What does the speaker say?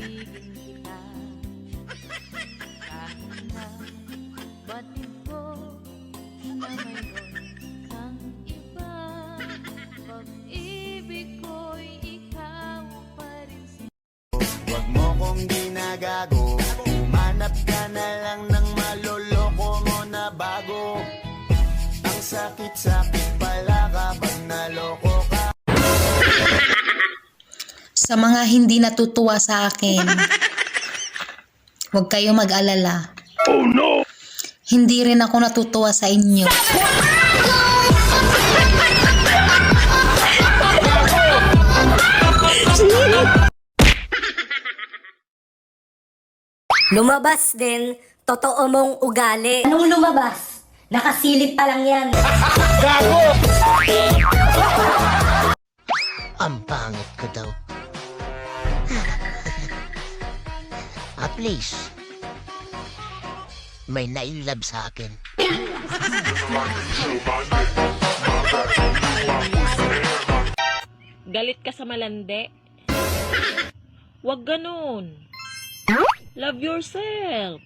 ibigin kita. Kahit na batid ko na mayroon kang iba, pag-ibig ko'y ikaw pa rin. Huwag mo kong ginagago, humanap ka na lang ng maloloko mo na bago. Ang sakit-sakit pala kapag naloko ka. Sa mga hindi natutuwa sa akin, huwag kayo mag-alala. Oh no! Hindi rin ako natutuwa sa inyo. Lumabas din, totoo mong ugali. Anong lumabas? Nakasilip pa lang yan. Ang pangit ko daw. At least, may nailab sa akin. Galit ka sa malandi? Huwag ganun. Love yourself.